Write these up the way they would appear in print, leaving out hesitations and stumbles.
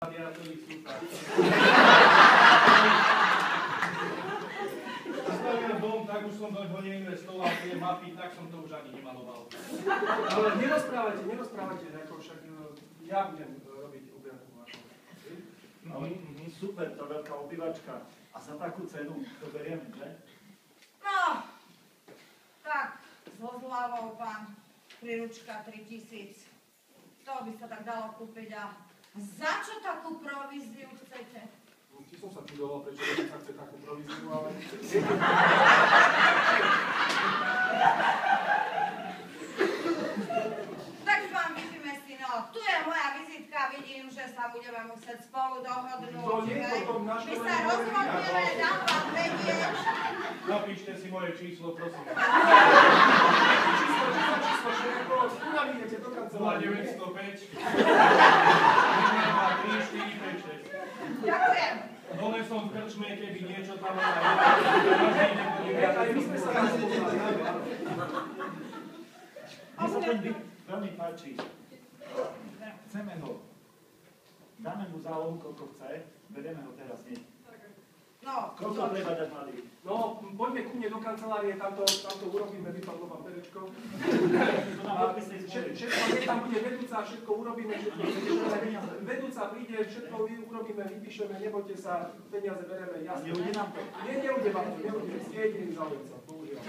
radiátory súpa. Stavil dom, tak už som do ňoho neinvestoval, tie mapy, tak som to už ani nemaloval. Ale nerozprávajte, ako však ja budem robiť objednávku vašu. Ale super, to veľká obývačka. A za takú cenu to berieme, že? No, tak, so zľavou, pán, príručka 3000. To by sa tak dalo kúpiť a za čo takú províziu chcete? Ty som sa čudoval, prečo sa chce takú províziu, ale... Tak pán, vypíme si, no, tu je moja vizitka, vidím, že sa budeme musieť spolu dohodnúť. To nie, potom na my sa rozhodneme, dám vám vedieť. Napíšte si moje číslo, prosím. Číslo, unaví idete do kancelárie. 0905 3, 4, 5, 6. Ďakujem. Dole som v krčme, keby niečo tam aj my sme sa rozhodli. Mne sa ten byt veľmi páči. Chceme ho. Dáme mu zálohu, koľko chce, berieme ho teraz nie. No, Koľko treba dať mladý? No, poďme ku mne do kancelárie, tamto urobíme, vypadlo vám perečko. To nám odpísne Všetko, keď tam bude vedúca, všetko urobíme, všetko vedúca príde, všetko urobíme, vypíšeme, nebojte sa, peniaze bereme, jasne. Neujde nám to? Nie, neujde vám to, neujde, ste jediný záujemca, bohužiaľ.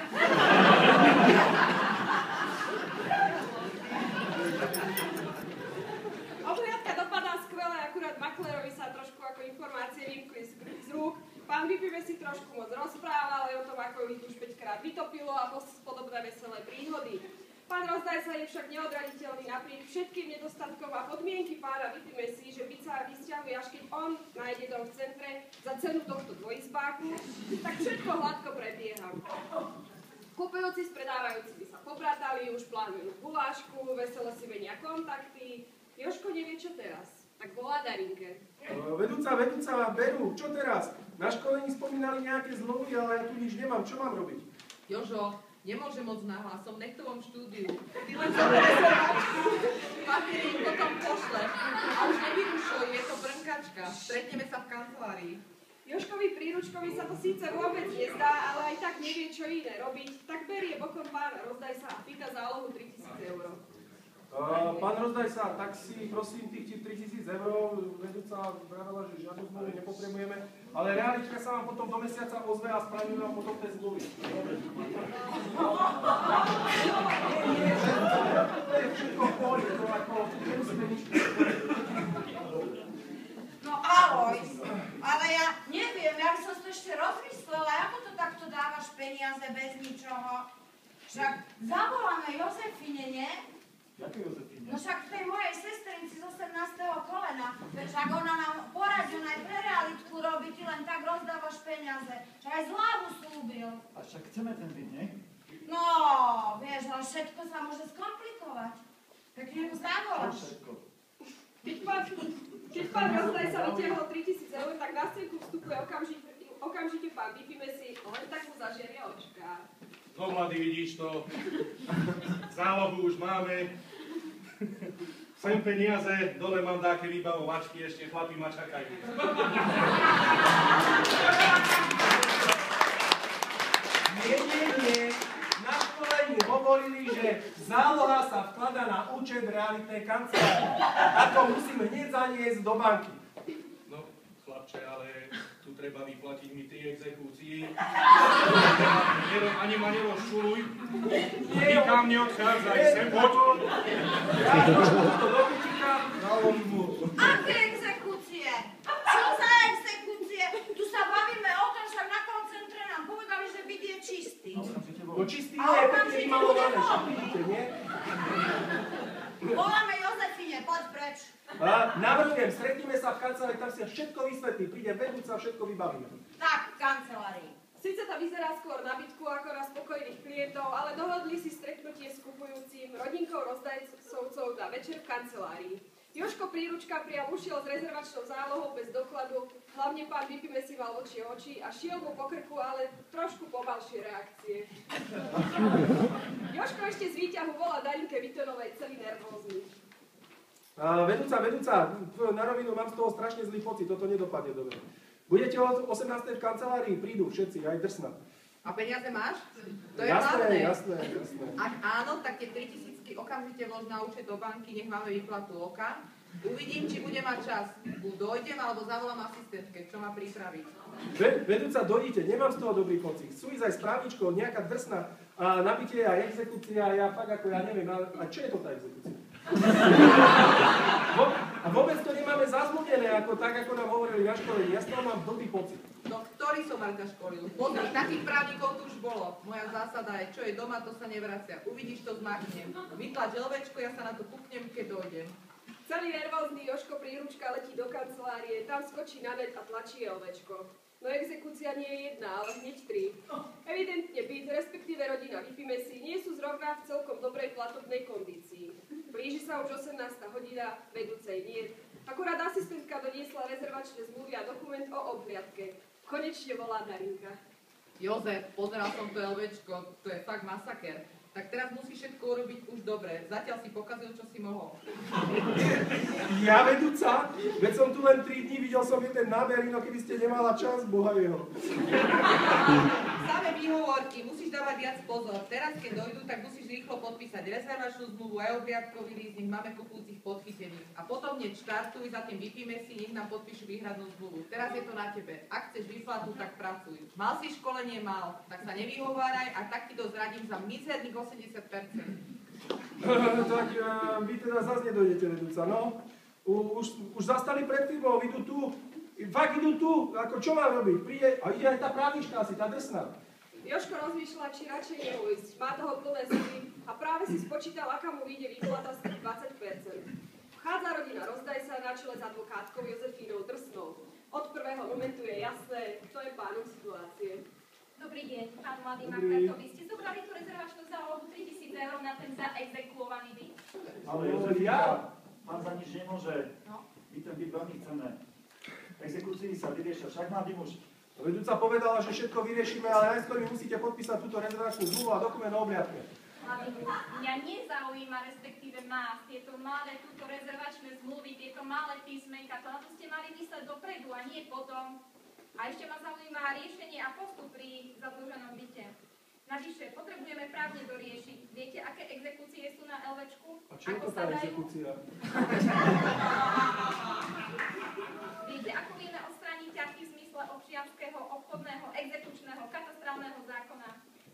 Obhliadka dopadá skvelé, akurát maklérovi sa trošku ako informácie vymkli z rúk. Pán Vypime si trošku moc rozprával aj o tom, ako ich už 5-krát vytopilo a podobné veselé príhody. Pán Rozdajsa je však neodraditeľný napriek všetkým nedostatkom a podmienky pána Vypime si, že byť sa vysťahuje, až keď on nájde dom v centre za cenu tohto dvojizbáku, tak všetko hladko prebieha. Kupujúci s predávajúcimi sa pobratali, už plánujú gulášku, veselo si menia kontakty. Jožko nevie, čo teraz. Tak volá Darinke. Vedúca, berú, čo teraz? Na školení spomínali nejaké zmluvy, ale ja tu nič nemám, čo mám robiť? Jožo, nemôžem moc nahlas, som v nechtovom štúdiu. Ty len zobereš papiery im potom pošleš. A už nevyrušuj, je to brnkačka. Stretneme sa v kancelárii. Jožkovi príručkovi sa to síce vôbec nezdá, ale aj tak nevie, čo iné robiť. Tak berie bokom pána Rozdajsa a pýta zálohu 3000 eur. Pán Rozdajsa, tak si prosím tých 3000 eur, vedúca vravela, že žiadnu zmluvy nepotrebujeme, ale realička sa vám potom do mesiaca ozve a spravíme vám potom tie zmluvy. Nie, to je všetko v pohode, to ako, nemusíte nič. No Alojz, ale ja neviem, ja by som to ešte rozmyslela, ako to takto dávaš peniaze bez ničoho. Však zavoláme Jozefine, nie? Jaké Jozefine? No však tej mojej sestrinci z 18. kolena. Však ona nám poradí, ona aj pre realitku robí, ty len tak rozdávaš peniaze. Však aj zľavu slúbil. A však chceme ten byt, nie? No, vieš, ale všetko sa môže skomplikovať. Pekne mu zavoláš. Všetko. Keď pán Rozdajsa vytiahol 3000 eur, tak na scénku vstupuje okamžite pán Vypime si, len tak mu zažiari očka. No mladý, vidíš to. Zálohu už máme. Sem peniaze, dole mám dáke vybavovačky, ešte chlapi ma čakajú. Nie. Na školení hovorili, že záloha sa vkladá na účet realitnej kancelárie. A to musíme hneď zaniesť do banky. No, chlapče, ale tu treba vyplatiť mi 3 exekúcie. Ani ma nerozčuluj. Nikam neodchádzaj, sem poď. Ja trošku to do pičika. Aké exekúcie? Čo za exekúcie? Tu sa bavíme o tom, že na koncentre nám povedali, že byt je čistý. No čistý je pekne vymalované, však vidíte, nie? Voláme Jozefine, poď preč. Navrhujem, stretneme sa v kancelárii, tam si všetko vysvetlí. Príde vedúca, všetko vybavíme. Tak, v kancelárii. Sice to vyzerá skôr na bitku ako na spokojných klientov, ale dohodli si stretnutie s kupujúcim rodinkou Rozdajcovcov na večer v kancelárii. Jožko príručka priam ušiel s rezervačnou zálohou bez dokladu, hlavne pán Vypime si mal oči a šiel mu po krku, ale trošku pomalšie reakcie. Jožko ešte z výťahu volá Darinke Vitonovej celý nervózny. Vedúca, na rovinu mám z toho strašne zlý pocit, toto nedopadne dobre. Budete o 18. v kancelárii, prídu všetci, aj drsná. A peniaze máš? To je Jasné. Ak áno, tak tie 3000 okamžite vlož na účet do banky, nech máme výplatu oka. Uvidím, či bude mať čas. Buď dojdem, alebo zavolám asistentke, čo má pripraviť. Vedúca, dojdite, nemám z toho dobrý pocit. Chcú ísť aj s právničkou, nejaká drsná a nabitie aj exekúcia, ja fakt ako ja neviem, a čo je to tá exekúcia? A vôbec to nemáme zazmluvené, ako tak, ako nám hovorili na školení. Ja z toho mám blbý pocit. No, ktorý som Marka školil? Pozri, takých právnikov tu už bolo. Moja zásada je, čo je doma, to sa nevracia. Uvidíš, to zmaknem. Vytlač LVčko, ja sa na to kúknem, keď dojdem. Celý nervózny Jožko Príručka letí do kancelárie, tam skočí na net a tlačí LVčko. No exekúcia nie je jedna, ale hneď 3. Evidentne byt, respektíve rodina Vypíme si, nie sú zrovna v celkom dobrej platobnej kondícii. Blíži sa už 18. hodina, vedúcej nie. Akurát asistentka doniesla rezervačné zmluvy a dokument o obhliadke. Konečne volá Darinka. Jozef, pozeral som to LVčko, to je fakt masaker. Tak teraz musíš všetko urobiť už dobre. Zatiaľ si pokazil, čo si mohol. Ja, vedúca? Veď som tu len 3 dní, videl som jeden náber, no keby ste nemala čas, boha jeho. Samé výhovorky, musíš dávať viac pozor. Teraz, keď dojdú, tak musíš rýchlo podpísať rezervačnú zmluvu, aj obviadkový lízning, máme kupujúcich podchytených. A potom hneď štartuj, za tým Vypíme si, nech nám podpíšu výhradnú zmluvu. Teraz je to na tebe. Ak chceš výplatu, tak pracuj. Mal si školenie, tak sa nevyhováraj a tak ti to zradím za mizerných 80%. Tak vy teda zase nedojdete, vedúca, no. Už zastali pred firmou, idú tu. Fakt idú tu, ako čo mám robiť? Príde, a ide aj tá právnička asi, tá drsná. Jožko rozmýšľa, či radšej neujsť. Má toho plné zuby a práve si spočítal, aká mu vyjde výplata z tých 20%. Vchádza rodina Rozdajsa na čele s advokátkou Jozefínou Drsnou. Od prvého momentu je jasné, kto je pánom situácie. Dobrý deň, pán mladý Makler, vy ste zobrali tú rezervačnú zálohu 3000 eur na ten zaexekuovaný byt? Ale Jozef, pán za nič nemôže. My ten byt veľmi chceme. Exekúcii sa vyriešia, však mladý muž. Vedúca povedala, že všetko vyriešime, ale najskôr mi musíte podpísať túto rezervačnú zmluvu a dokument o obhliadke. Mladý muž, mňa nezaujíma, respektíve má tieto malé túto rezervačné zmluvy, tieto malé písmenka, to na to ste mali mysleť dopredu a nie potom. A ešte ma zaujíma riešenie a postup pri zadlženom byte. Navyše, potrebujeme právne doriešiť. Viete, aké exekúcie sú na LVčku? A čo je to tá exekúcia? Viete, ako vieme odstrániť ťažký v zmysle občianskeho, obchodného, exekučného, katastrálneho zákona?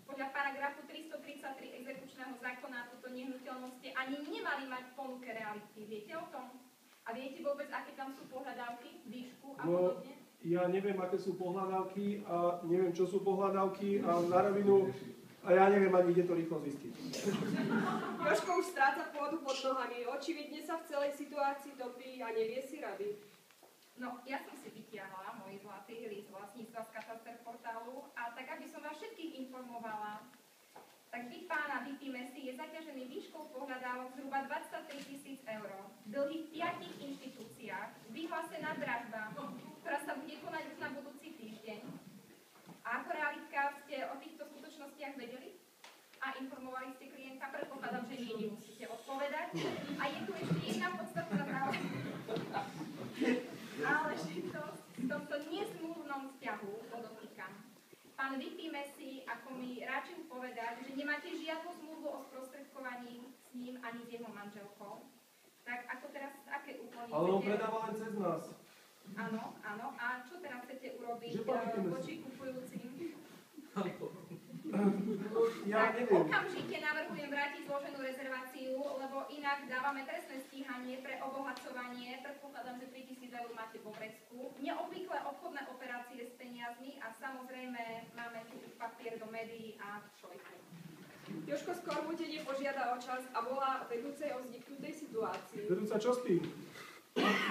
Podľa paragrafu 333 exekučného zákona túto nehnuteľnosť ani nemali mať v ponuke reality. Viete o tom? A viete vôbec, aké tam sú pohľadávky, výšku a podobne? Ja neviem, aké sú pohľadávky a neviem, čo sú pohľadávky a na rovinu a ja neviem ani, kde to rýchlo zistiť. Jožko už stráca pôdu pod nohami, očividne sa v celej situácii topí a nevie si rady. No, ja som si vytiahla môj zlatý list vlastníctva z Kataster portálu a tak, aby som vás všetkých informovala, tak byt pána Vypíme si je zaťažený výškou pohľadávok zhruba 23 000 eur. Dlhy v 5 inštitúciách, vyhlásená dražba, ktorá sa bude konať už na budúci týždeň. A ako realitka ste o týchto skutočnostiach vedeli? A informovali ste klienta? Predpokladám, že nie nemusíte odpovedať. A je tu ešte jedna podstatná záležitosť. Ale že to v tomto nezmluvnom vzťahu podotýkam. Pán Vypíme si, ako mi ráčil povedať, že nemáte žiadnu zmluvu o sprostredkovaní s ním ani s jeho manželkou. Tak ako teraz, aké úkony Ale on predáva len cez nás. Áno, áno. A čo teraz chcete urobiť voči kupujúcim? Ja neviem. Okamžite navrhujem vrátiť zloženú rezerváciu, lebo inak dávame trestné stíhanie pre obohacovanie. Predpokladám, že 3000 eur máte po vrecku. Neobvyklé obchodné operácie s peniazmi a samozrejme máme tu papier do médií a šojku. Jožko skôr bude nepožiada o čas a volá vedúcej o vzniknutej situácii. Vedúca, čo s tým?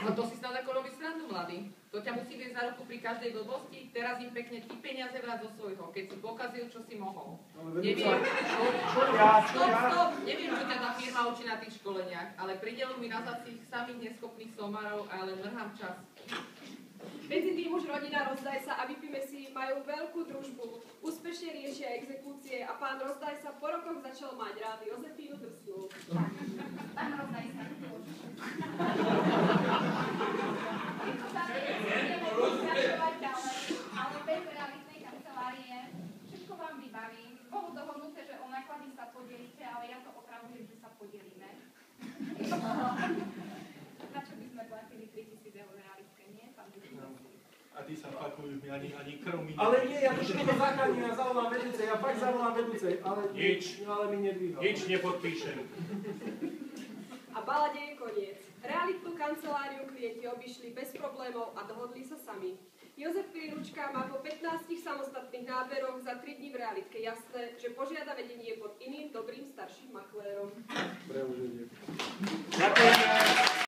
No to si snad ako robí srandu, mladý. To ťa musí viesť za ruku pri každej blbosti. Teraz im pekne ty peniaze vrát zo svojho, keď si pokazil, čo si mohol. Vedúca, Neviem, stop. Neviem, čo ťa tá firma učí na tých školeniach, ale pridelujú mi nazad tých samých neschopných somárov a ja len mrhám čas. Medzi tým už rodina Rozdajsa a Vypíme si majú veľkú družbu, úspešne riešia exekúcie a pán Rozdajsa po rokoch začal mať rád Jozefínu Drsnú. Pán Rozdajsa, budeme pokračovať ďalej, ale bez realitnej kancelárie. Všetko vám vybavím. Bolo dohodnuté, že o náklady sa podelíte, ale ja to opravujem, že sa podelíme. Na čo by sme platili 3000 eur realitke, nie? Pán A ty sa pakujú, ani krv mi Ale nie, ja to všetko zachránim, ja zavolám vedúcej, ja fakt zavolám vedúcej, ale mi nedvíhal. Nič nepodpíšem. A balade je koniec. Realitnú kanceláriu klienti obišli bez problémov a dohodli sa sami. Jozef Príručka má po 15 samostatných náberoch za 3 dní v realitke jasné, že požiada vedenie pod iným dobrým starším maklérom. Preuženie. Ďakujeme.